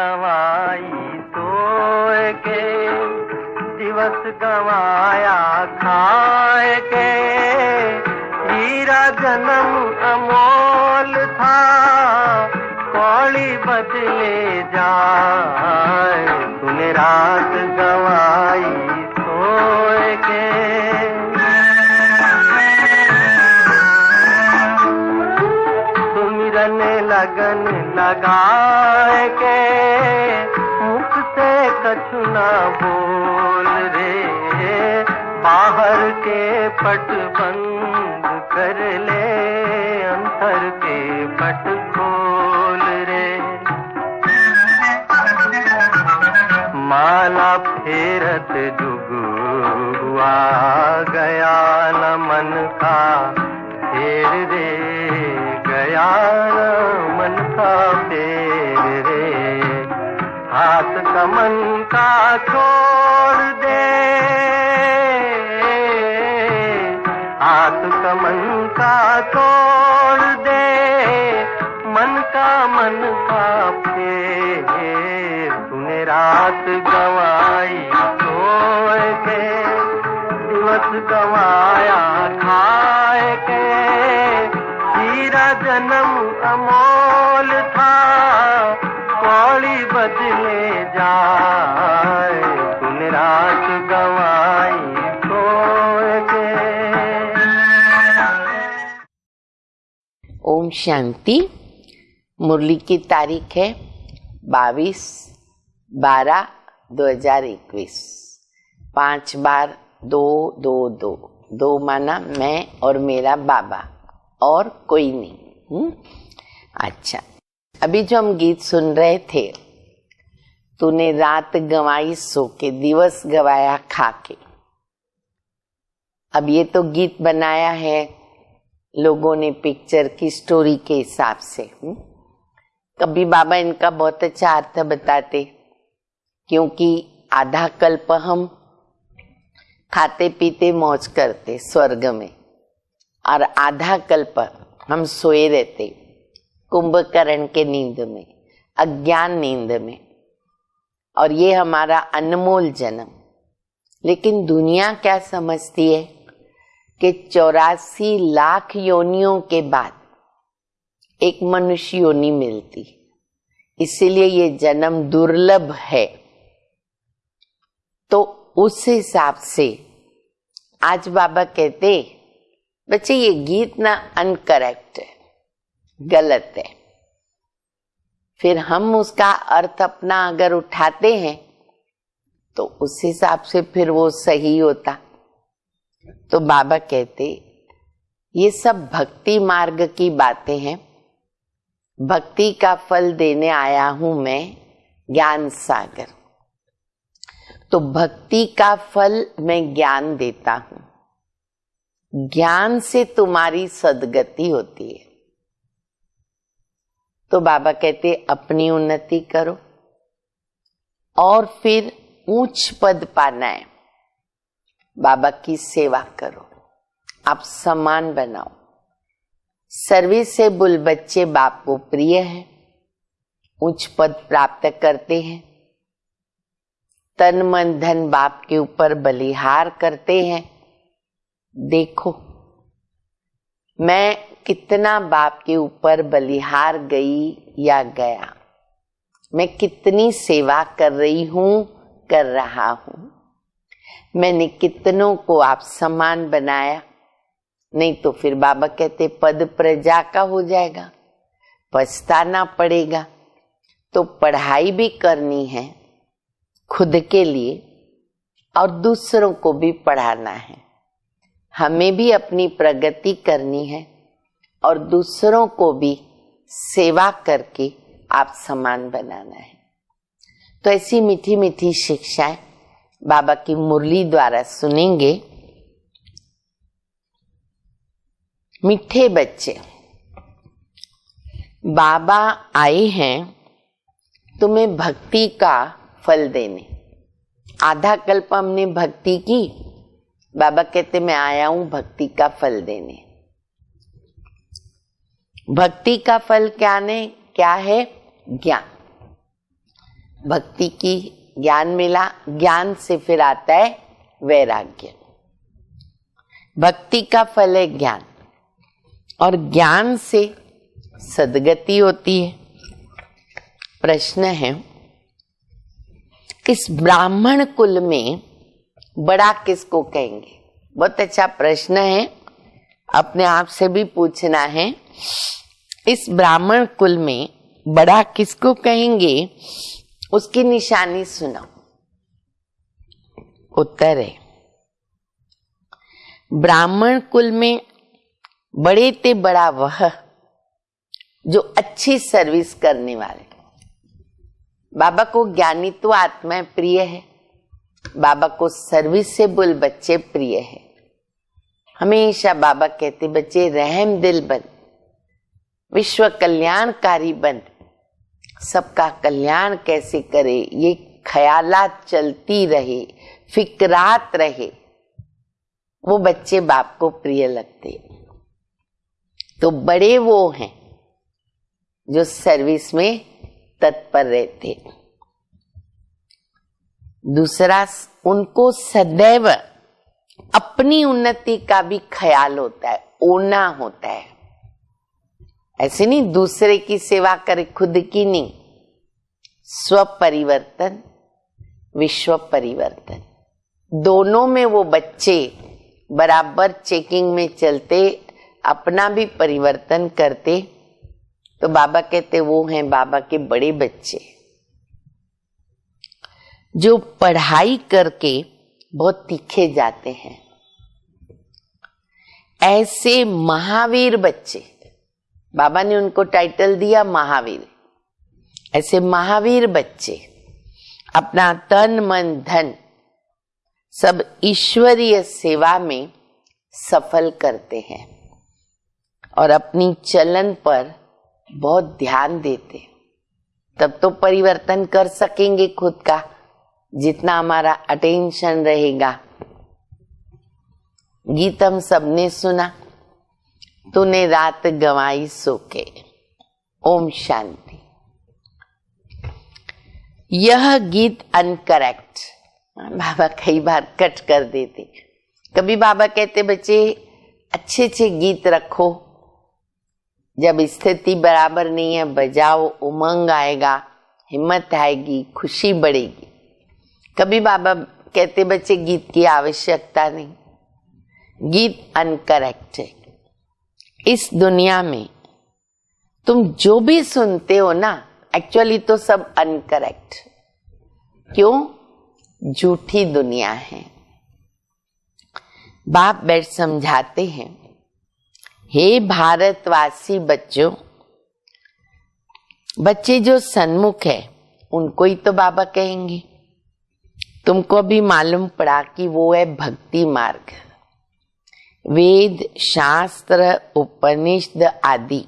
गवाई सोए के, दिवस गवाया खाए के। हीरा जन्म अमोल था, कौड़ी बदले जाए। तूने रात गवाई सोए के। सुमिरन लगन लगाए के, मुख से कछु ना बोल रे। बाहर के पट बंद कर ले, अंतर के पट खोल रे। माला फेरत जुगुआ गया न मन का फेर रे। गया न मन का फेर रे। हाथ कमन का छोड़ दे, हाथ कमन का छोड़ दे। मन का फेर। तूने रात गवाई सोए के, दिवस गवाया खाए के। हीरा जन्म अमोल था, कौड़ी बदले जाए। तूने रात गवाई सोए के। ओम शांति। मुरली की तारीख है 22/12/2021। 5 बार 2 2 2 2 माना मैं और मेरा बाबा और कोई नहीं। अच्छा, अभी जो हम गीत सुन रहे थे, तूने रात गंवाई सो के, दिवस गवाया खा के। अब ये तो गीत बनाया है लोगों ने पिक्चर की स्टोरी के हिसाब से। कभी बाबा इनका बहुत अच्छा अर्थ बताते, क्योंकि आधा कल्प हम खाते पीते मौज करते स्वर्ग में, और आधा कल्प हम सोए रहते कुंभकर्ण के नींद में, अज्ञान नींद में। और ये हमारा अनमोल जन्म। लेकिन दुनिया क्या समझती है कि 84 लाख योनियों के बाद एक मनुष्य योनि मिलती, इसीलिए ये जन्म दुर्लभ है। तो उस हिसाब से आज बाबा कहते, बच्चे ये गीत ना अनकरेक्ट है, गलत है। फिर हम उसका अर्थ अपना अगर उठाते हैं तो उस हिसाब से फिर वो सही होता। तो बाबा कहते ये सब भक्ति मार्ग की बातें हैं। भक्ति का फल देने आया हूं मैं, ज्ञान सागर। तो भक्ति का फल मैं ज्ञान देता हूं। ज्ञान से तुम्हारी सद्गति होती है। तो बाबा कहते अपनी उन्नति करो और फिर ऊंच पद पाना है। बाबा की सेवा करो, आप सम्मान बनाओ। सर्विसेबल बच्चे बाप को प्रिय है, उच्च पद प्राप्त करते हैं। तन मन धन बाप के ऊपर बलिहार करते हैं। देखो मैं कितना बाप के ऊपर बलिहार गई या गया, मैं कितनी सेवा कर रही हूं, कर रहा हूं। मैंने कितनों को आप समान बनाया। नहीं तो फिर बाबा कहते पद प्रजा का हो जाएगा, पछताना पड़ेगा। तो पढ़ाई भी करनी है खुद के लिए और दूसरों को भी पढ़ाना है। हमें भी अपनी प्रगति करनी है और दूसरों को भी सेवा करके आप समान बनाना है। तो ऐसी मीठी मीठी शिक्षाएं बाबा की मुरली द्वारा सुनेंगे। मीठे बच्चे, बाबा आए हैं तुम्हें भक्ति का फल देने। आधा कल्प हमने भक्ति की, बाबा कहते मैं आया हूं भक्ति का फल देने। भक्ति का फल क्या है? ज्ञान। भक्ति की ज्ञान मिला, ज्ञान से फिर आता है वैराग्य। भक्ति का फल है ज्ञान, और ज्ञान से सद्गति होती है। प्रश्न है, इस ब्राह्मण कुल में बड़ा किसको कहेंगे? बहुत अच्छा प्रश्न है, अपने आप से भी पूछना है। इस ब्राह्मण कुल में बड़ा किसको कहेंगे, उसकी निशानी सुनाओ। उत्तर है, ब्राह्मण कुल में बड़े ते बड़ा वह जो अच्छी सर्विस करने वाले। बाबा को ज्ञानी तो आत्मा प्रिय है, बाबा को सर्विस से बुल बच्चे प्रिय है। हमेशा बाबा कहते, बच्चे रहम दिल बन, विश्व कल्याणकारी बन, सबका कल्याण कैसे करे ये ख्यालात चलती रहे, फिक्रात रहे, वो बच्चे बाप को प्रिय लगते। तो बड़े वो हैं जो सर्विस में तत्पर रहते। दूसरा, उनको सदैव अपनी उन्नति का भी ख्याल होता है, ओना होता है। ऐसे नहीं दूसरे की सेवा करे, खुद की नहीं। स्व परिवर्तन, विश्व परिवर्तन, दोनों में वो बच्चे बराबर चेकिंग में चलते, अपना भी परिवर्तन करते। तो बाबा कहते वो हैं बाबा के बड़े बच्चे, जो पढ़ाई करके बहुत तीखे जाते हैं। ऐसे महावीर बच्चे, बाबा ने उनको टाइटल दिया महावीर। ऐसे महावीर बच्चे अपना तन मन धन सब ईश्वरीय सेवा में सफल करते हैं और अपनी चलन पर बहुत ध्यान देते। तब तो परिवर्तन कर सकेंगे खुद का, जितना हमारा अटेंशन रहेगा। गीत हम सबने सुना, तूने रात गंवाई सोके। ओम शांति। यह गीत अनकरेक्ट, बाबा कई बार कट कर देते। कभी बाबा कहते बच्चे अच्छे अच्छे गीत रखो, जब स्थिति बराबर नहीं है बजाओ, उमंग आएगा, हिम्मत आएगी, खुशी बढ़ेगी। कभी बाबा कहते बच्चे गीत की आवश्यकता नहीं, गीत अनकरेक्ट है। इस दुनिया में तुम जो भी सुनते हो ना, एक्चुअली तो सब अनकरेक्ट। क्यों? झूठी दुनिया है। बाप बैठ समझाते हैं, हे भारतवासी बच्चों, बच्चे जो सन्मुख है उनको ही तो बाबा कहेंगे। तुमको भी मालूम पड़ा कि वो है भक्ति मार्ग। वेद, शास्त्र, उपनिषद आदि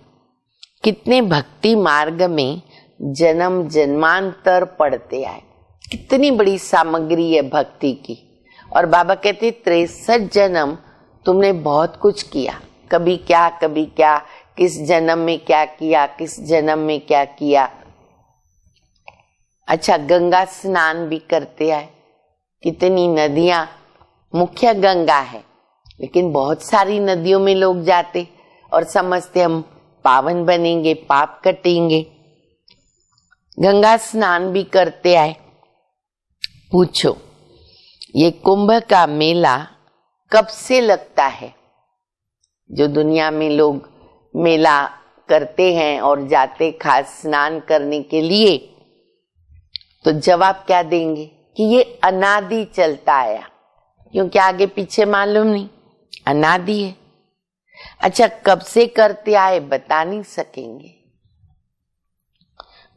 कितने भक्ति मार्ग में जन्म जन्मांतर पढ़ते आए। कितनी बड़ी सामग्री है भक्ति की। और बाबा कहते 63 जन्म तुमने बहुत कुछ किया, कभी क्या कभी क्या, किस जन्म में क्या किया, किस जन्म में क्या किया। अच्छा, गंगा स्नान भी करते आए। कितनी नदियां, मुख्य गंगा है लेकिन बहुत सारी नदियों में लोग जाते और समझते हम पावन बनेंगे, पाप कटेंगे। गंगा स्नान भी करते आए। पूछो, ये कुंभ का मेला कब से लगता है? जो दुनिया में लोग मेला करते हैं और जाते खास स्नान करने के लिए, तो जवाब क्या देंगे कि ये अनादि चलता आया, क्योंकि आगे पीछे मालूम नहीं, अनादि है। अच्छा, कब से करते आए बता नहीं सकेंगे,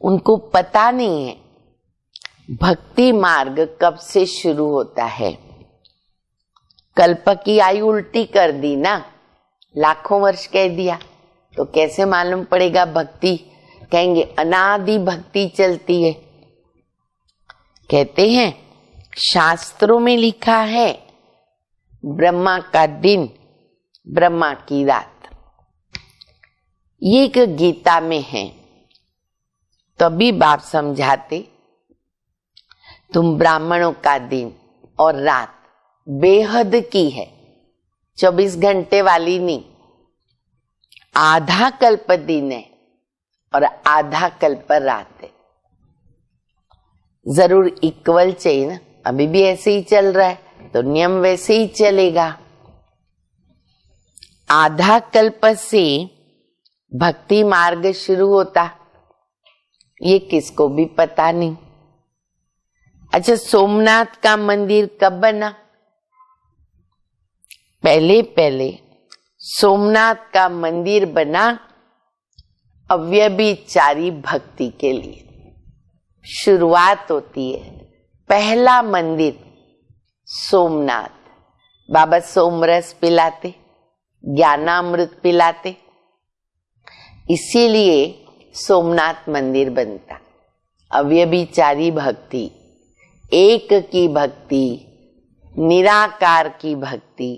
उनको पता नहीं है भक्ति मार्ग कब से शुरू होता है। कल्प की आयु उल्टी कर दी ना, लाखों वर्ष कह दिया, तो कैसे मालूम पड़ेगा भक्ति? कहेंगे अनादि भक्ति चलती है। कहते हैं शास्त्रों में लिखा है ब्रह्मा का दिन, ब्रह्मा की रात। ये एक गीता में है। तभी बाप समझाते तुम ब्राह्मणों का दिन और रात बेहद की है, 24 घंटे वाली नहीं, आधा कल्प दिन है और आधा कल्प रात है। जरूर इक्वल चाहिए ना, अभी भी ऐसे ही चल रहा है तो नियम वैसे ही चलेगा। आधा कल्प से भक्ति मार्ग शुरू होता, ये किसको भी पता नहीं। अच्छा, सोमनाथ का मंदिर कब बना? पहले सोमनाथ का मंदिर बना अव्यभिचारी भक्ति के लिए। शुरुआत होती है, पहला मंदिर सोमनाथ। बाबा सोमरस पिलाते, ज्ञानामृत पिलाते, इसीलिए सोमनाथ मंदिर बनता। अव्यभिचारी भक्ति, एक की भक्ति, निराकार की भक्ति।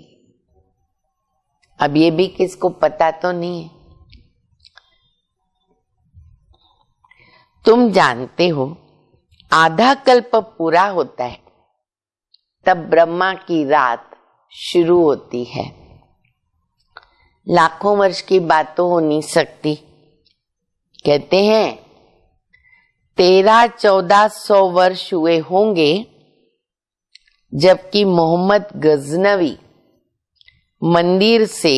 अब ये भी किसको पता तो नहीं है। तुम जानते हो आधा कल्प पूरा होता है तब ब्रह्मा की रात शुरू होती है। लाखों वर्ष की बात तो हो नहीं सकती। कहते हैं 1300-1400 वर्ष हुए होंगे जबकि मोहम्मद गजनवी मंदिर से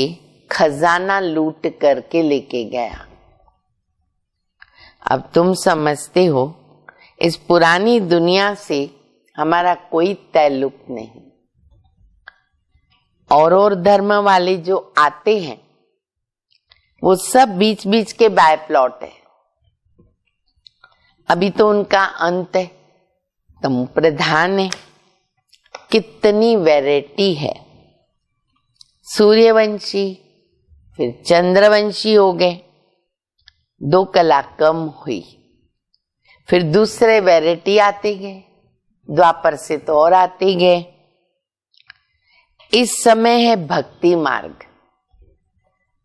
खजाना लूट करके लेके गया। अब तुम समझते हो इस पुरानी दुनिया से हमारा कोई ताल्लुक नहीं। और धर्म वाले जो आते हैं वो सब बीच बीच के बाय प्लॉट है। अभी तो उनका अंत है, तुम प्रधान है। कितनी वैरायटी है। सूर्यवंशी फिर चंद्रवंशी हो गए, 2 कला कम हुई, फिर दूसरे वैरायटी आते गए, द्वापर से तो और आते गए। इस समय है भक्ति मार्ग।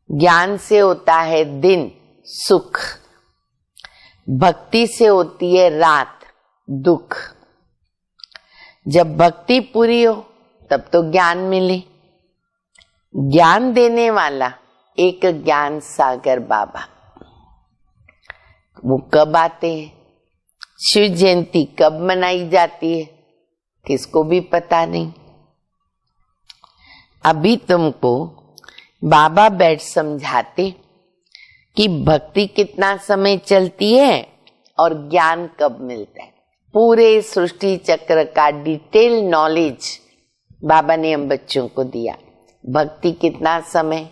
ज्ञान से होता है दिन सुख, भक्ति से होती है रात दुख। जब भक्ति पूरी हो तब तो ज्ञान मिले। ज्ञान देने वाला एक ज्ञान सागर बाबा। वो कब आते हैं, शिव जयंती कब मनाई जाती है, किसको भी पता नहीं। अभी तुमको बाबा बैठ समझाते कि भक्ति कितना समय चलती है और ज्ञान कब मिलता है। पूरे सृष्टि चक्र का डिटेल नॉलेज बाबा ने हम बच्चों को दिया। भक्ति कितना समय,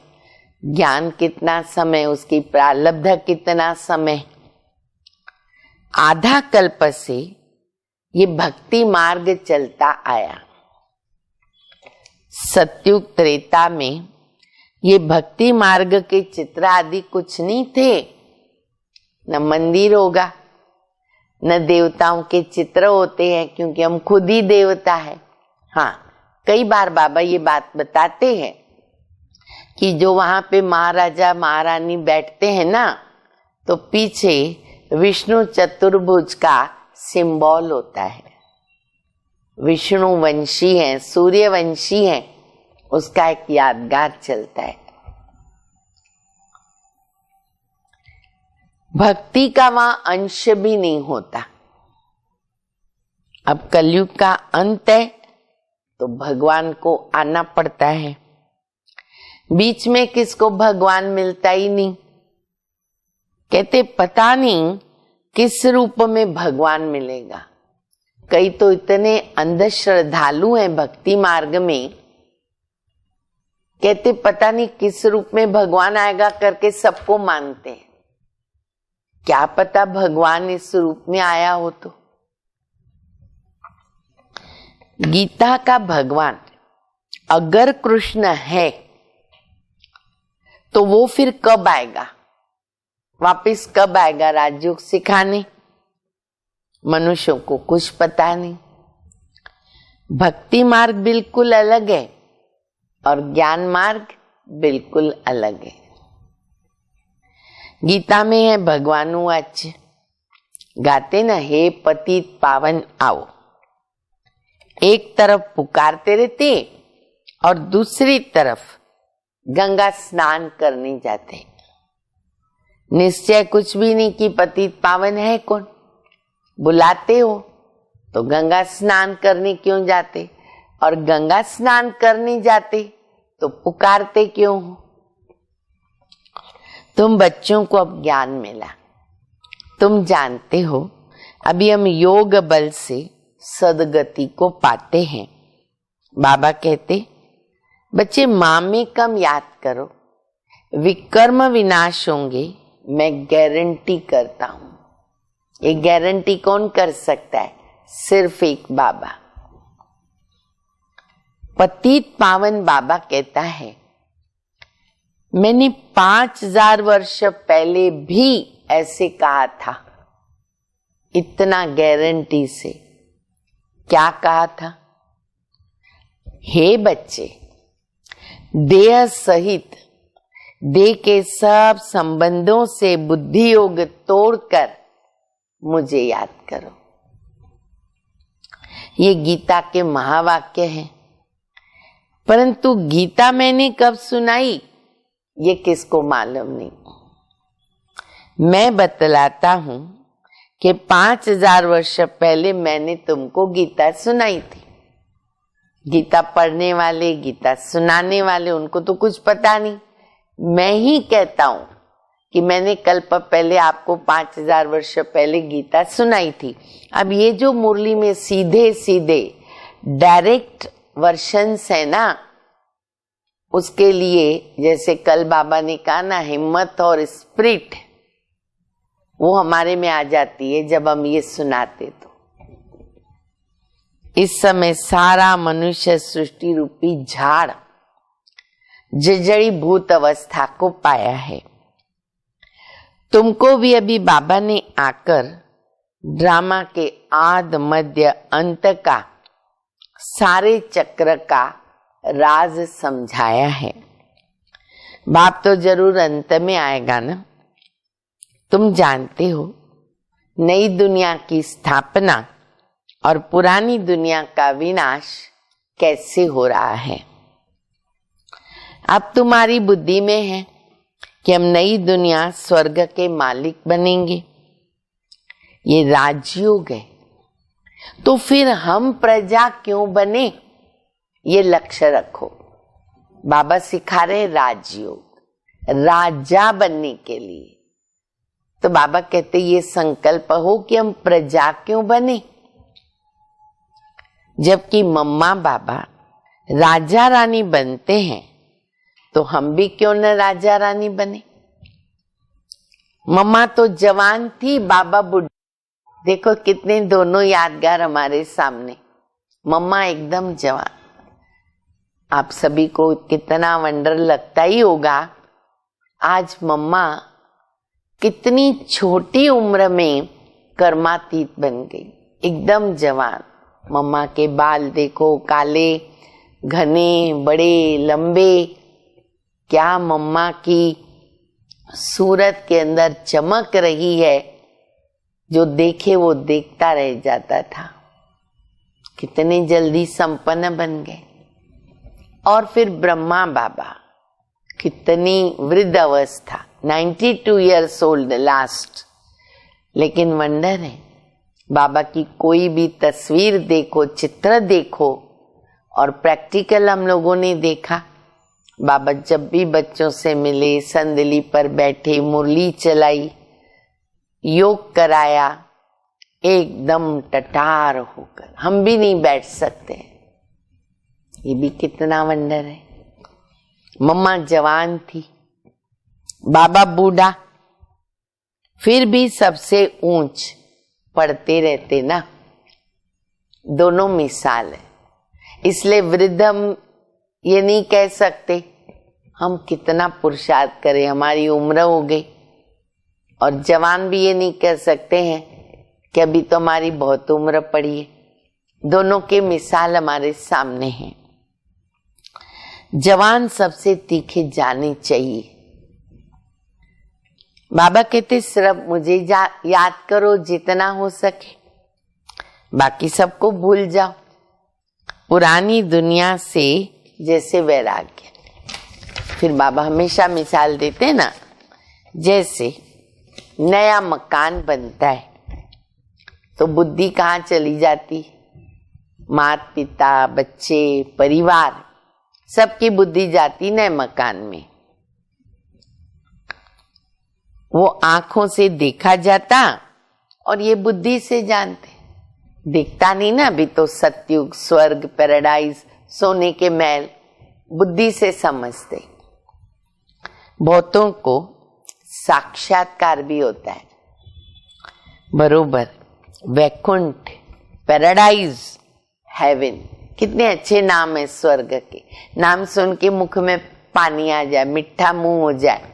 ज्ञान कितना समय, उसकी प्रारब्ध कितना समय। आधा कल्प से ये भक्ति मार्ग चलता आया। सतयुग त्रेता में ये भक्ति मार्ग के चित्र आदि कुछ नहीं थे, न मंदिर होगा न देवताओं के चित्र होते हैं, क्योंकि हम खुद ही देवता है। हाँ, कई बार बाबा ये बात बताते हैं कि जो वहां पे महाराजा महारानी बैठते हैं ना, तो पीछे विष्णु चतुर्भुज का सिंबल होता है। विष्णु वंशी है, सूर्यवंशी है, उसका एक यादगार चलता है। भक्ति का वहां अंश भी नहीं होता। अब कलयुग का अंत है तो भगवान को आना पड़ता है। बीच में किसको भगवान मिलता ही नहीं। कहते पता नहीं किस रूप में भगवान मिलेगा। कई तो इतने अंध श्रद्धालु हैं भक्ति मार्ग में, कहते पता नहीं किस रूप में भगवान आएगा करके सबको मानते हैं। क्या पता भगवान इस रूप में आया हो तो। गीता का भगवान अगर कृष्ण है तो वो फिर कब आएगा, वापिस कब आएगा राजयोग सिखाने? मनुष्यों को कुछ पता नहीं। भक्ति मार्ग बिल्कुल अलग है और ज्ञान मार्ग बिल्कुल अलग है। गीता में है भगवान वाच, गाते न हे पतित पावन आओ, एक तरफ पुकारते रहते और दूसरी तरफ गंगा स्नान करने जाते। निश्चय कुछ भी नहीं कि पतित पावन है कौन, बुलाते हो तो गंगा स्नान करने क्यों जाते, और गंगा स्नान करने जाते तो पुकारते क्यों हो। तुम बच्चों को अब ज्ञान मिला, तुम जानते हो अभी हम योग बल से सदगति को पाते हैं। बाबा कहते बच्चे माँ में कम याद करो, विकर्म विनाश होंगे, मैं गारंटी करता हूं। ये गारंटी कौन कर सकता है? सिर्फ एक बाबा। पतित पावन बाबा कहता है मैंने 5000 वर्ष पहले भी ऐसे कहा था, इतना गारंटी से। क्या कहा था? हे बच्चे, देह सहित देह के सब संबंधों से बुद्धि योग तोड़कर मुझे याद करो। ये गीता के महावाक्य हैं, परंतु गीता मैंने कब सुनाई ये किसको मालूम नहीं। मैं बतलाता हूं कि 5000 वर्ष पहले मैंने तुमको गीता सुनाई थी। गीता पढ़ने वाले, गीता सुनाने वाले, उनको तो कुछ पता नहीं। मैं ही कहता हूं कि मैंने कल्प पहले आपको 5000 वर्ष पहले गीता सुनाई थी। अब ये जो मुरली में सीधे सीधे डायरेक्ट वर्शंस है ना, उसके लिए जैसे कल बाबा ने कहा ना, हिम्मत और स्पिरिट वो हमारे में आ जाती है जब हम ये सुनाते। तो इस समय सारा मनुष्य सृष्टि रूपी झाड़ जड़ी भूत अवस्था को पाया है। तुमको भी अभी बाबा ने आकर ड्रामा के आद मध्य अंत का सारे चक्र का राज समझाया है। बाप तो जरूर अंत में आएगा ना। तुम जानते हो नई दुनिया की स्थापना और पुरानी दुनिया का विनाश कैसे हो रहा है। अब तुम्हारी बुद्धि में है कि हम नई दुनिया स्वर्ग के मालिक बनेंगे, ये राजयोग है। तो फिर हम प्रजा क्यों बने, ये लक्ष्य रखो। बाबा सिखा रहे राजयोग, राजा बनने के लिए। तो बाबा कहते ये संकल्प हो कि हम प्रजा क्यों बने, जबकि मम्मा बाबा राजा रानी बनते हैं, तो हम भी क्यों न राजा रानी बने। मम्मा तो जवान थी, बाबा बुढ़ी। देखो कितने दोनों यादगार हमारे सामने। मम्मा एकदम जवान। आप सभी को कितना वंडर लगता ही होगा, आज मम्मा कितनी छोटी उम्र में कर्मातीत बन गई, एकदम जवान। मम्मा के बाल देखो, काले घने बड़े लंबे। क्या मम्मा की सूरत के अंदर चमक रही है, जो देखे वो देखता रह जाता था। कितने जल्दी संपन्न बन गए। और फिर ब्रह्मा बाबा, कितनी वृद्ध अवस्था, 92 years old लास्ट। लेकिन वंडर है, बाबा की कोई भी तस्वीर देखो, चित्र देखो, और प्रैक्टिकल हम लोगों ने देखा। बाबा जब भी बच्चों से मिले, संदली पर बैठे, मुरली चलाई, योग कराया, एकदम टटार होकर। हम भी नहीं बैठ सकते। ये भी कितना वंडर है। मम्मा जवान थी, बाबा बूढ़ा, फिर भी सबसे ऊंच पढ़ते रहते ना। दोनों मिसाल है। इसलिए वृद्ध हम ये नहीं कह सकते हम कितना पुरुषार्थ करें, हमारी उम्र हो गई। और जवान भी ये नहीं कह सकते हैं कि अभी तो हमारी बहुत उम्र पड़ी है। दोनों के मिसाल हमारे सामने हैं। जवान सबसे तीखे जाने चाहिए। बाबा कहते सिर्फ मुझे याद करो जितना हो सके, बाकी सबको भूल जाओ। पुरानी दुनिया से जैसे वैराग्य। फिर बाबा हमेशा मिसाल देते हैं ना, जैसे नया मकान बनता है तो बुद्धि कहाँ चली जाती? माता पिता, बच्चे, परिवार, सबकी बुद्धि जाती नए मकान में। वो आंखों से देखा जाता और ये बुद्धि से जानते। दिखता नहीं ना, अभी तो सतयुग, स्वर्ग, पैराडाइज, सोने के महल, बुद्धि से समझते। बहुतों को साक्षात्कार भी होता है। बरोबर, वैकुंठ, पैराडाइज, हेवन, कितने अच्छे नाम है स्वर्ग के। नाम सुन के मुख में पानी आ जाए, मीठा मुंह हो जाए।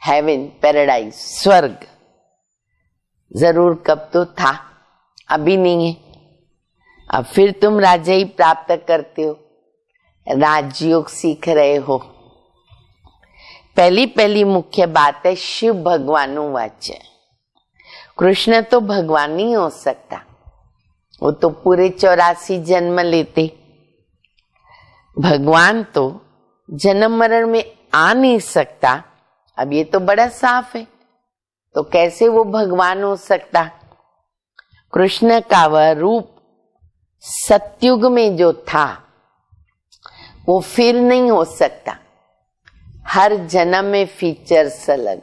हेवन, पैराडाइज, स्वर्ग जरूर कब तो था, अभी नहीं है। अब फिर तुम राजई प्राप्त करते हो, राजयोग सीख रहे हो। पहली मुख्य बात है शिव भगवानु वाच्य। कृष्ण तो भगवान नहीं हो सकता, वो तो पूरे 84 जन्म लेते। भगवान तो जन्म मरण में आ नहीं सकता। अब ये तो बड़ा साफ है, तो कैसे वो भगवान हो सकता? कृष्ण का वह रूप सतयुग में जो था वो फिर नहीं हो सकता। हर जन्म में फीचर्स अलग,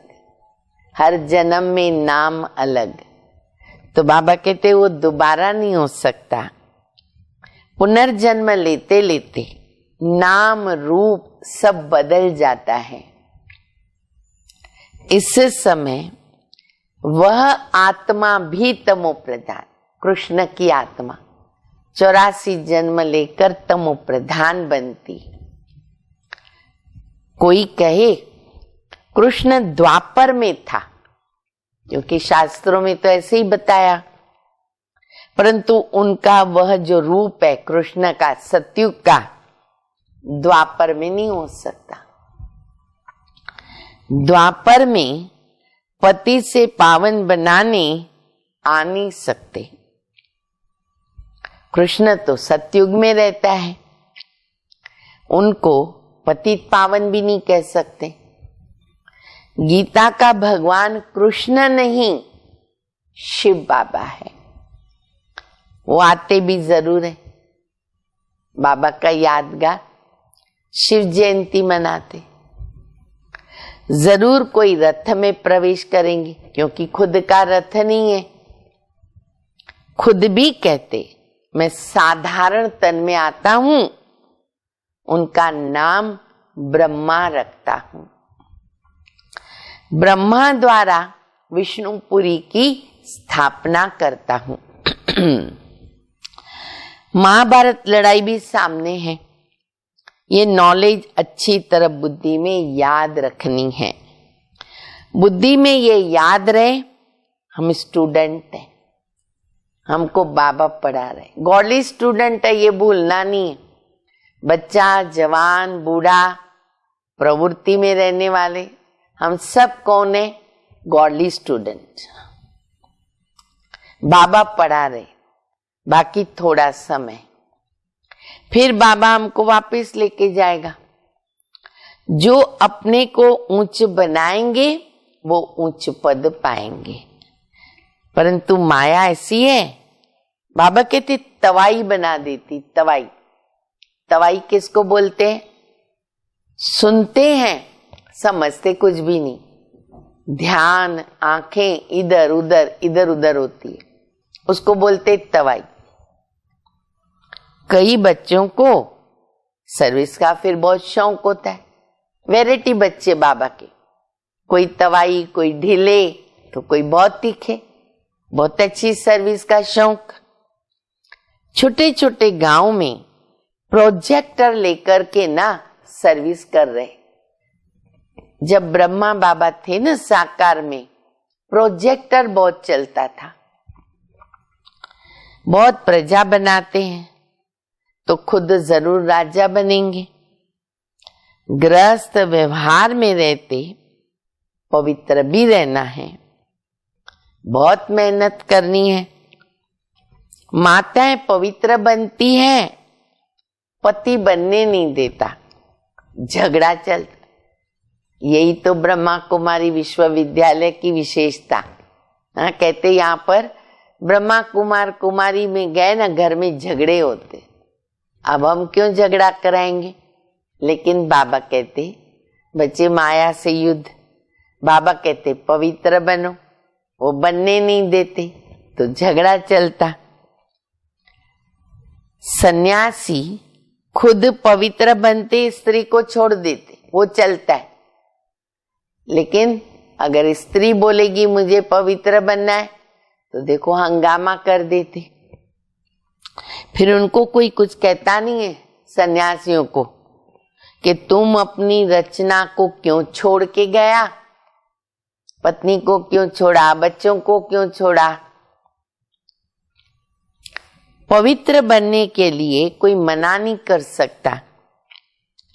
हर जन्म में नाम अलग। तो बाबा कहते वो दोबारा नहीं हो सकता। पुनर्जन्म लेते लेते नाम रूप सब बदल जाता है। इस समय वह आत्मा भी तमो प्रधान, कृष्ण की आत्मा 84 जन्म लेकर तमो प्रधान बनती। कोई कहे कृष्ण द्वापर में था, क्योंकि शास्त्रों में तो ऐसे ही बताया, परंतु उनका वह जो रूप है कृष्ण का, सतयुग का, द्वापर में नहीं हो सकता। द्वापर में पति से पावन बनाने आ नहीं सकते। कृष्ण तो सतयुग में रहता है, उनको पतित पावन भी नहीं कह सकते। गीता का भगवान कृष्ण नहीं, शिव बाबा है। वो आते भी जरूर है। बाबा का यादगार शिव जयंती मनाते। जरूर कोई रथ में प्रवेश करेंगे, क्योंकि खुद का रथ नहीं है। खुद भी कहते मैं साधारण तन में आता हूं, उनका नाम ब्रह्मा रखता हूं। ब्रह्मा द्वारा विष्णुपुरी की स्थापना करता हूं। महाभारत लड़ाई भी सामने है। ये नॉलेज अच्छी तरह बुद्धि में याद रखनी है। बुद्धि में ये याद रहे हम स्टूडेंट हैं, हमको बाबा पढ़ा रहे। गॉडली स्टूडेंट है, ये भूलना नहीं है। बच्चा, जवान, बूढ़ा, प्रवृत्ति में रहने वाले, हम सब कौन है? Godly student. बाबा पढ़ा रहे, बाकी थोड़ा समय, फिर बाबा हमको वापस लेके जाएगा। जो अपने को ऊंच बनाएंगे वो उच्च पद पाएंगे। परंतु माया ऐसी है, बाबा कहते तवाई बना देती। तवाई, तवाई किसको बोलते हैं? सुनते हैं, समझते कुछ भी नहीं। ध्यान, आंखें इधर उधर होती है, उसको बोलते तवाई। कई बच्चों को सर्विस का फिर बहुत शौक होता है। वैरायटी बच्चे बाबा के, कोई तवाई, कोई ढीले, तो कोई बहुत तीखे, बहुत अच्छी सर्विस का शौक। छोटे छोटे गांव में प्रोजेक्टर लेकर के ना सर्विस कर रहे। जब ब्रह्मा बाबा थे ना साकार में, प्रोजेक्टर बहुत चलता था। बहुत प्रजा बनाते हैं तो खुद जरूर राजा बनेंगे। गृहस्थ व्यवहार में रहते पवित्र भी रहना है, बहुत मेहनत करनी है। माताएं पवित्र बनती हैं पति बनने नहीं देता, झगड़ा चलता। यही तो ब्रह्मा कुमारी विश्वविद्यालय की विशेषता। हाँ, कहते यहाँ पर ब्रह्मा कुमार कुमारी में गए ना, घर में झगड़े होते। अब हम क्यों झगड़ा कराएंगे? लेकिन बाबा कहते बच्चे माया से युद्ध, बाबा कहते पवित्र बनो, वो बनने नहीं देते तो झगड़ा चलता। सन्यासी खुद पवित्र बनते, स्त्री को छोड़ देते, वो चलता है। लेकिन अगर स्त्री बोलेगी मुझे पवित्र बनना है तो देखो हंगामा कर देते। फिर उनको कोई कुछ कहता नहीं है सन्यासियों को कि तुम अपनी रचना को क्यों छोड़ के गया, पत्नी को क्यों छोड़ा, बच्चों को क्यों छोड़ा। पवित्र बनने के लिए कोई मना नहीं कर सकता।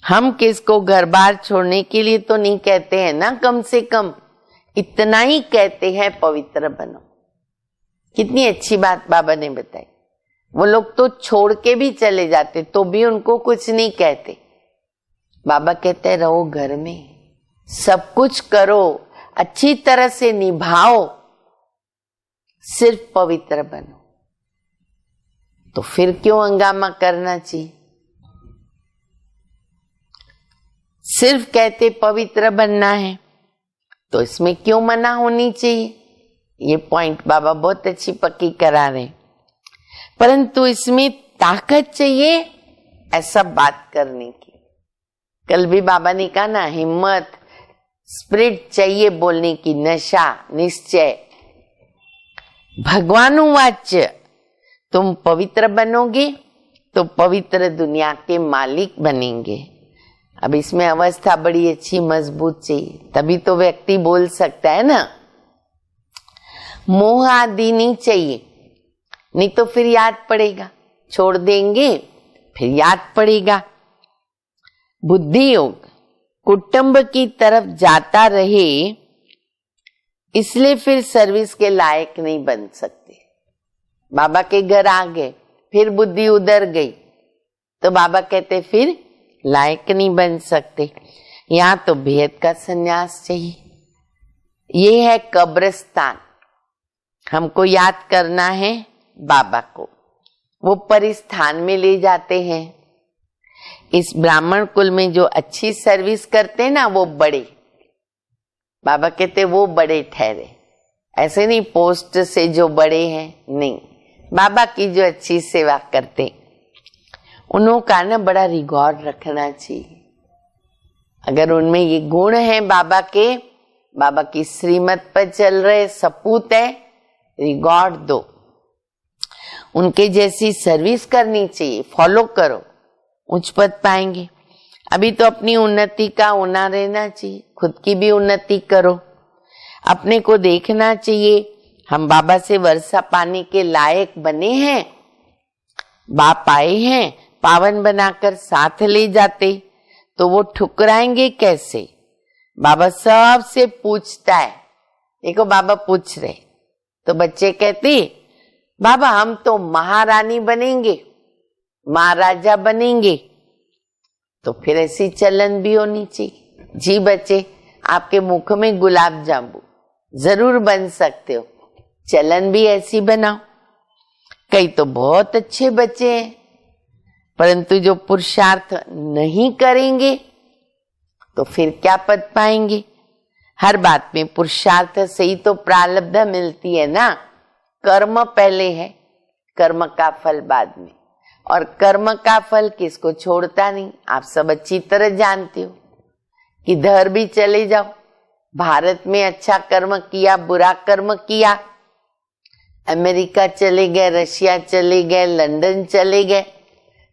हम किसको घर बार छोड़ने के लिए तो नहीं कहते हैं ना, कम से कम इतना ही कहते हैं पवित्र बनो। कितनी अच्छी बात बाबा ने बताई। वो लोग तो छोड़ के भी चले जाते तो भी उनको कुछ नहीं कहते। बाबा कहते रहो घर में, सब कुछ करो, अच्छी तरह से निभाओ, सिर्फ पवित्र बनो। तो फिर क्यों हंगामा करना चाहिए? सिर्फ कहते पवित्र बनना है तो इसमें क्यों मना होनी चाहिए? ये पॉइंट बाबा बहुत अच्छी पक्की करा रहे। परंतु इसमें ताकत चाहिए ऐसा बात करने की। कल भी बाबा ने कहा ना, हिम्मत, स्पिरिट चाहिए बोलने की, नशा, निश्चय। भगवानुवाच्य, तुम पवित्र बनोगे तो पवित्र दुनिया के मालिक बनेंगे। अब इसमें अवस्था बड़ी अच्छी मजबूत चाहिए, तभी तो व्यक्ति बोल सकता है ना। मोह आदि नहीं चाहिए, नहीं तो फिर याद पड़ेगा, छोड़ देंगे फिर याद पड़ेगा। बुद्धि योग कुटुंब की तरफ जाता रहे, इसलिए फिर सर्विस के लायक नहीं बन सकते। बाबा के घर आ गए, फिर बुद्धि उधर गई तो बाबा कहते फिर लायक नहीं बन सकते। यहाँ तो बेहद का संन्यास चाहिए। ये है कब्रिस्तान। हमको याद करना है बाबा को, वो परिस्थान में ले जाते हैं। इस ब्राह्मण कुल में जो अच्छी सर्विस करते हैं ना, वो बड़े, बाबा कहते वो बड़े ठहरे। ऐसे नहीं पोस्ट से जो बड़े हैं, नहीं, बाबा की जो अच्छी सेवा करते उन्हों का ना बड़ा रिकॉर्ड रखना चाहिए। अगर उनमें ये गुण है बाबा के, बाबा की श्रीमत पर चल रहे सपूत है, रिकॉर्ड दो। उनके जैसी सर्विस करनी चाहिए, फॉलो करो, उच्च पद पाएंगे। अभी तो अपनी उन्नति का होना रहना चाहिए, खुद की भी उन्नति करो। अपने को देखना चाहिए हम बाबा से वर्षा पाने के लायक बने हैं। बाप आए हैं, पावन बनाकर साथ ले जाते तो वो ठुकराएंगे कैसे? बाबा सबसे पूछता है। देखो बाबा पूछ रहे तो बच्चे कहते बाबा हम तो महारानी बनेंगे, महाराजा बनेंगे। तो फिर ऐसी चलन भी होनी चाहिए। जी बच्चे, आपके मुख में गुलाब जामुन जरूर बन सकते हो, चलन भी ऐसी बनाओ। कई तो बहुत अच्छे बच्चे हैं, परंतु जो पुरुषार्थ नहीं करेंगे तो फिर क्या पद पाएंगे? हर बात में पुरुषार्थ से ही तो प्रारब्ध मिलती है ना। कर्म पहले है, कर्म का फल बाद में। और कर्म का फल किसको छोड़ता नहीं, आप सब अच्छी तरह जानते हो। किधर भी चले जाओ, भारत में अच्छा कर्म किया, बुरा कर्म किया, अमेरिका चले गए, रशिया चले गए, लंदन चले गए,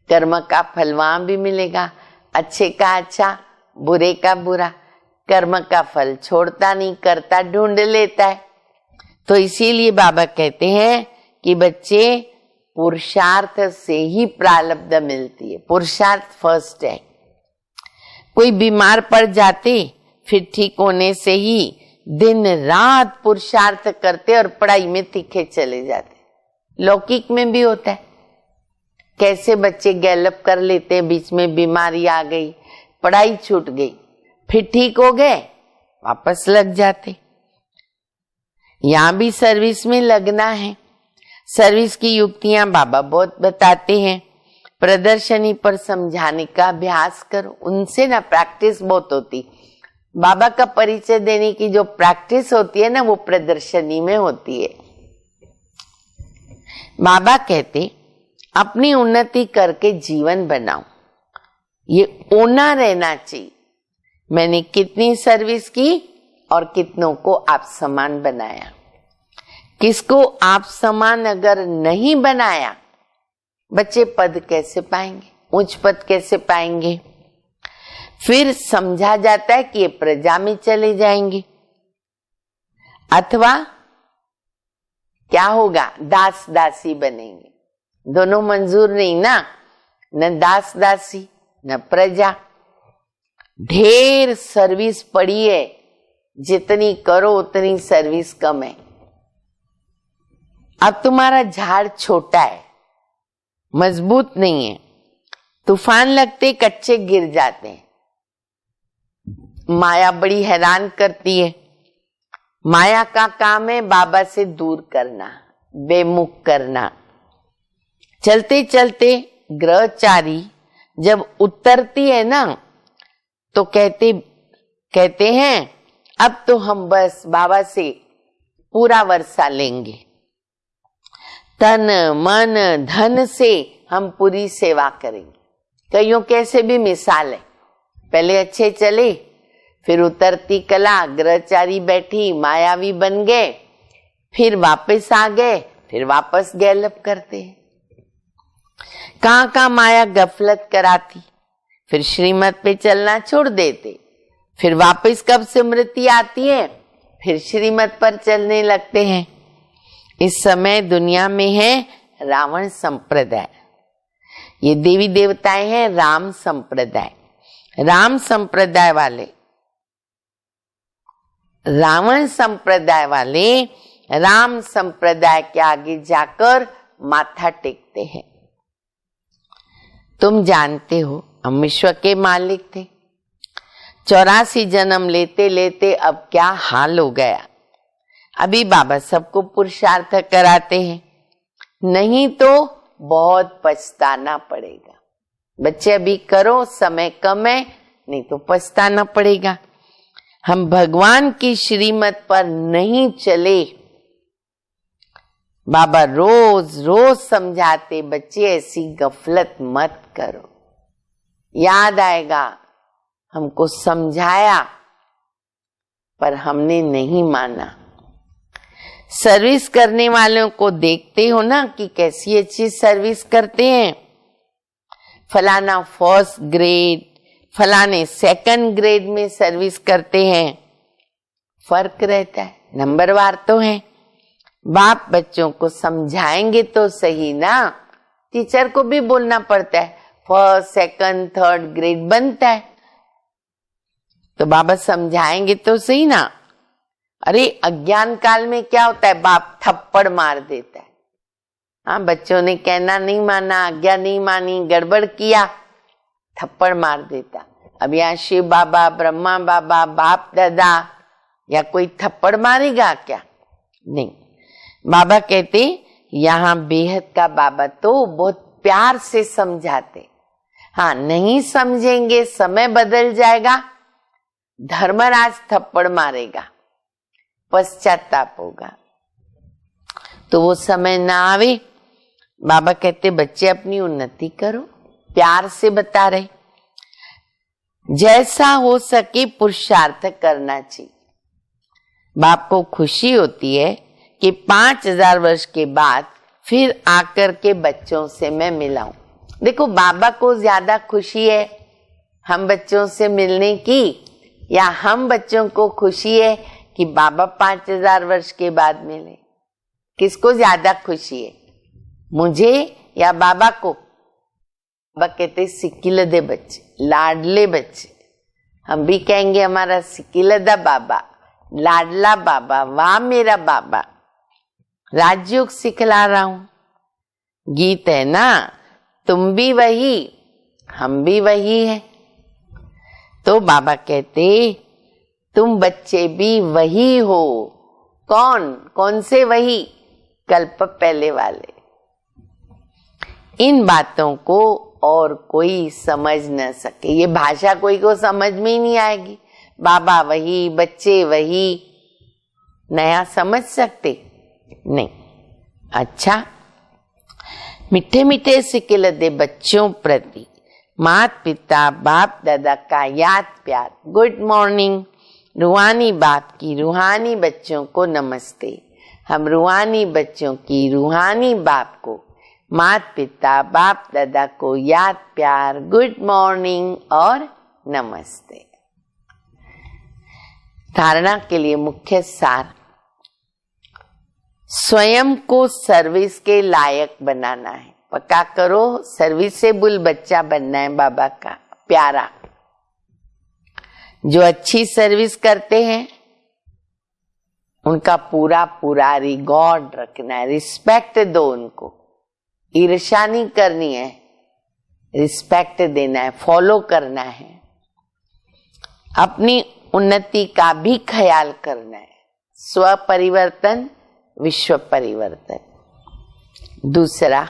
कर्म का फल वहां भी मिलेगा। अच्छे का अच्छा, बुरे का बुरा। कर्म का फल छोड़ता नहीं, करता ढूंढ लेता है। तो इसीलिए बाबा कहते हैं कि बच्चे पुरुषार्थ से ही प्रारब्ध मिलती है, पुरुषार्थ फर्स्ट है। कोई बीमार पड़ जाते, फिर ठीक होने से ही दिन रात पुरुषार्थ करते और पढ़ाई में तीखे चले जाते। लौकिक में भी होता है, कैसे बच्चे गैलप कर लेते हैं, बीच में बीमारी आ गई, पढ़ाई छूट गई, फिर ठीक हो गए, वापस लग जाते। यहां भी सर्विस में लगना है। सर्विस की युक्तियां बाबा बहुत बताते हैं। प्रदर्शनी पर समझाने का अभ्यास करो, उनसे ना प्रैक्टिस बहुत होती। बाबा का परिचय देने की जो प्रैक्टिस होती है ना, वो प्रदर्शनी में होती है। बाबा कहते अपनी उन्नति करके जीवन बनाओ, ये ओना रहना चाहिए। मैंने कितनी सर्विस की और कितनों को आप समान बनाया। किसको आप समान अगर नहीं बनाया, बच्चे पद कैसे पाएंगे, उच्च पद कैसे पाएंगे। फिर समझा जाता है कि ये प्रजा में चले जाएंगे, अथवा क्या होगा, दास दासी बनेंगे। दोनों मंजूर नहीं ना, न दास दासी न प्रजा। ढेर सर्विस पड़ी है, जितनी करो उतनी सर्विस कम है। अब तुम्हारा झाड़ छोटा है, मजबूत नहीं है, तूफान लगते कच्चे गिर जाते हैं। माया बड़ी हैरान करती है। माया का काम है बाबा से दूर करना, बेमुख करना। चलते चलते ग्रहचारी जब उतरती है ना, तो कहते हैं अब तो हम बस बाबा से पूरा वर्षा लेंगे, तन मन धन से हम पूरी सेवा करेंगे। कईयों कैसे भी मिसाल है, पहले अच्छे चले, फिर उतरती कला, ग्रहचारी बैठी, मायावी बन गए, फिर वापस आ गए, फिर वापस गैलप करते हैं। कहां माया गफलत कराती, फिर श्रीमत पे चलना छोड़ देते, फिर वापस कब स्मृति आती है, फिर श्रीमत पर चलने लगते हैं। इस समय दुनिया में है रावण संप्रदाय, ये देवी देवताएं हैं राम संप्रदाय। राम संप्रदाय वाले, रावण संप्रदाय वाले राम संप्रदाय के आगे जाकर माथा टेकते हैं। तुम जानते हो हम विश्व के मालिक थे, 84 जन्म लेते लेते अब क्या हाल हो गया। अभी बाबा सबको पुरुषार्थ कराते हैं, नहीं तो बहुत पछताना पड़ेगा। बच्चे अभी करो, समय कम है, नहीं तो पछताना पड़ेगा। हम भगवान की श्रीमत पर नहीं चले। बाबा रोज रोज समझाते, बच्चे ऐसी गफलत मत करो। याद आएगा हमको समझाया पर हमने नहीं माना। सर्विस करने वालों को देखते हो ना कि कैसी अच्छी सर्विस करते हैं। फलाना फर्स्ट ग्रेड, फलाने सेकंड ग्रेड में सर्विस करते हैं। फर्क रहता है, नंबरवार तो है। बाप बच्चों को समझाएंगे तो सही ना, टीचर को भी बोलना पड़ता है, फर्स्ट सेकंड थर्ड ग्रेड बनता है, तो बाबा समझाएंगे तो सही ना। अरे अज्ञान काल में क्या होता है, बाप थप्पड़ मार देता है। हाँ, बच्चों ने कहना नहीं माना, आज्ञा नहीं मानी, गड़बड़ किया, थप्पड़ मार देता। अब यहाँ शिव बाबा, ब्रह्मा बाबा, बाप दादा या कोई थप्पड़ मारेगा क्या? नहीं। बाबा कहते यहाँ बेहद का बाबा तो बहुत प्यार से समझाते। हाँ, नहीं समझेंगे, समय बदल जाएगा, धर्मराज थप्पड़ मारेगा, पश्चाताप होगा, तो वो समय ना आवे। बाबा कहते बच्चे अपनी उन्नति करो, प्यार से बता रहे, जैसा हो सके पुरुषार्थ करना चाहिए। बाप को खुशी होती है कि 5000 वर्ष के बाद फिर आकर के बच्चों से मैं मिलाऊं। देखो, बाबा को ज्यादा खुशी है हम बच्चों से मिलने की, या हम बच्चों को खुशी है कि बाबा 5000 वर्ष के बाद मिले? किसको ज्यादा खुशी है, मुझे या बाबा को? बाबा कहते सिक्किलदे बच्चे, लाडले बच्चे। हम भी कहेंगे हमारा सिक्किलदा बाबा, लाडला बाबा, वाह मेरा बाबा, राजयोग सिखला रहा हूं। गीत है ना, तुम भी वही, हम भी वही है। तो बाबा कहते तुम बच्चे भी वही हो। कौन? कौन से वही? कल्प पहले वाले। इन बातों को और कोई समझ न सके। ये भाषा कोई को समझ में ही नहीं आएगी। बाबा वही, बच्चे वही, नया समझ सकते नहीं। अच्छा, मीठे मीठे सिक्के दे बच्चों प्रति माता पिता बाप दादा का याद प्यार। Good morning. रूहानी बाप की रूहानी बच्चों को नमस्ते। हम रूहानी बच्चों की रूहानी बाप को, माता पिता बाप दादा को याद प्यार, गुड मॉर्निंग और नमस्ते। धारणा के लिए मुख्य सार, स्वयं को सर्विस के लायक बनाना है। पक्का करो, सर्विसेबल बच्चा बनना है बाबा का प्यारा। जो अच्छी सर्विस करते हैं उनका पूरा पूरा रिकॉर्ड रखना है। रिस्पेक्ट दो उनको, ईर्ष्या नहीं करनी है, रिस्पेक्ट देना है, फॉलो करना है। अपनी उन्नति का भी ख्याल करना है। स्व परिवर्तन, विश्व परिवर्तन। दूसरा,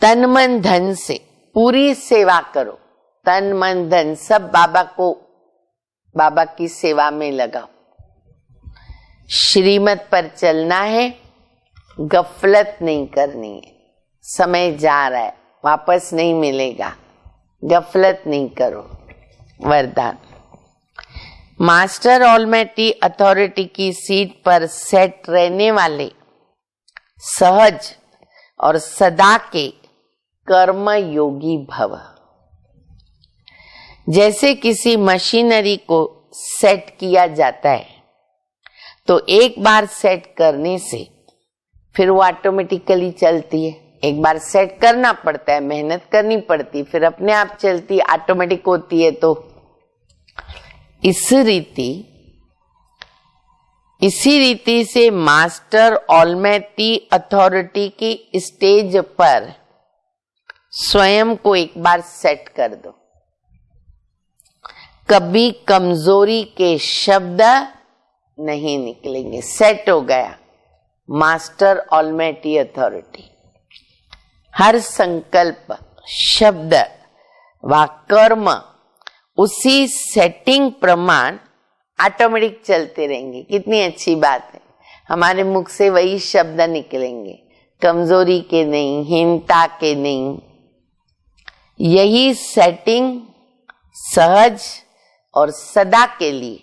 तन मन धन से पूरी सेवा करो। तन मन धन सब बाबा की सेवा में लगाओ। श्रीमत पर चलना है, गफलत नहीं करनी है। समय जा रहा है, वापस नहीं मिलेगा, गफलत नहीं करो। वरदान, मास्टर ऑलमाइटी अथॉरिटी की सीट पर सेट रहने वाले सहज और सदा के कर्म योगी भव। जैसे किसी मशीनरी को सेट किया जाता है तो एक बार सेट करने से फिर वो ऑटोमेटिकली चलती है। एक बार सेट करना पड़ता है, मेहनत करनी पड़ती, फिर अपने आप चलती, ऑटोमेटिक होती है। तो इसी रीति से मास्टर ऑलमाइटी अथॉरिटी की स्टेज पर स्वयं को एक बार सेट कर दो। कभी कमजोरी के शब्द नहीं निकलेंगे। सेट हो गया मास्टर ऑलमाइटी अथॉरिटी। हर संकल्प, शब्द व कर्म उसी सेटिंग प्रमाण ऑटोमेटिक चलते रहेंगे। कितनी अच्छी बात है। हमारे मुख से वही शब्द निकलेंगे, कमजोरी के नहीं, हीनता के नहीं। यही सेटिंग सहज और सदा के लिए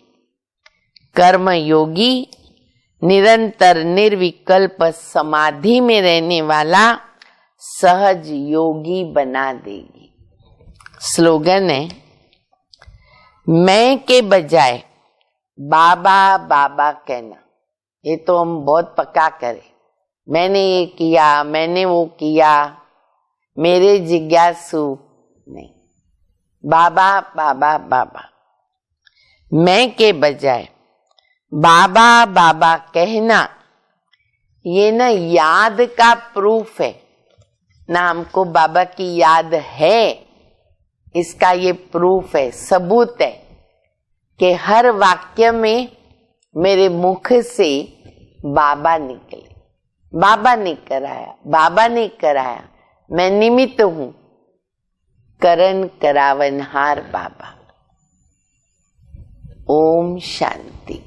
कर्म योगी, निरंतर निर्विकल्प समाधि में रहने वाला सहज योगी बना देगी। स्लोगन है, मैं के बजाय बाबा बाबा कहना। ये तो हम बहुत पक्का करें। मैंने ये किया, मैंने वो किया, मेरे जिज्ञासु नहीं। बाबा बाबा बाबा। मैं के बजाय बाबा बाबा कहना, ये ना याद का प्रूफ है ना, हमको बाबा की याद है, इसका ये प्रूफ है, सबूत है कि हर वाक्य में मेरे मुख से बाबा निकले। बाबा ने कराया, बाबा ने कराया, मैं निमित्त हूं। करन करावनहार बाबा। ओम शांति।